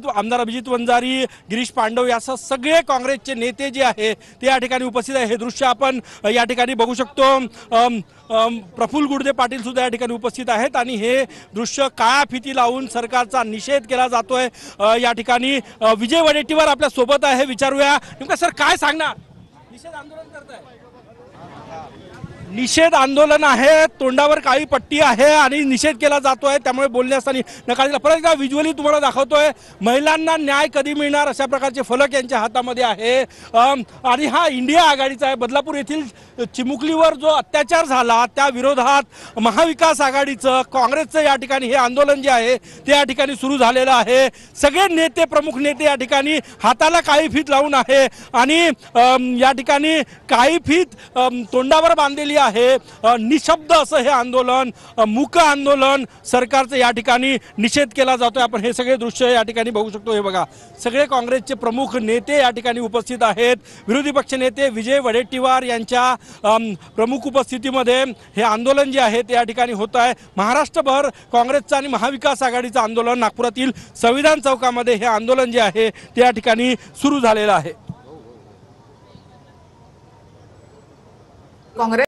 आमदार अभिजित वंजारी, गिरीश पांडव यासह सगळे काँग्रेसचे नेते जे आहे ते या ठिकाणी उपस्थित आहे। हे दृश्य आपण या ठिकाणी बघू शकतो। प्रफुल्ल गुडदे पाटील सुद्धा या ठिकाणी उपस्थित आहेत आणि हे दृश्य काळ्या फिती लावून सरकारचा निषेध केला जातोय। या ठिकाणी विजय वडेट्टीवार आपल्या सोबत आहे, विचारूया नेमका सर काय सांगणार? निषेध आंदोलन करताय, निषेध आंदोलन आहे, तोंडावर काळी पट्टी आहे आणि निषेध केला जातोय, त्यामुळे बोलण्यासाठी नकार दिला। परत एकदा व्हिज्युअली तुम्हाला दाखवतोय, महिलांना न्याय कधी मिळणार अशा प्रकारचे फलक यांच्या हातामध्ये आहे। आणि हा इंडिया आघाडीचा आहे। बदलापूर येथील चिमुकलीवर जो अत्याचार झाला त्या विरोधात महाविकास आघाडीचं, काँग्रेसचं या ठिकाणी हे आंदोलन जे आहे ते या ठिकाणी सुरू झालेलं आहे। सगळे नेते, प्रमुख नेते या ठिकाणी हाताला काळी फीत लावून आहे आणि या ठिकाणी काळी फीत तोंडावर बांधलेली आहे। निशब्द असं हे आंदोलन, मूक आंदोलन, सरकारचं या ठिकाणी निषेध केला जातोय। आपण हे सगळे दृश्य या ठिकाणी बघू शकतो। हे बघा, सगळे काँग्रेसचे प्रमुख नेते या ठिकाणी उपस्थित आहेत। विरोधी पक्ष नेते विजय वडेट्टीवार यांच्या प्रमुख उपस्थितीमध्ये हे आंदोलन जे आहे ते या ठिकाणी होत आहे। महाराष्ट्रभर काँग्रेसचं आणि महाविकास आघाडीचं आंदोलन, नागपुरातील संविधान चौकामध्ये हे आंदोलन जे आहे ते या ठिकाणी सुरू झालेलं आहे। काँग्रेस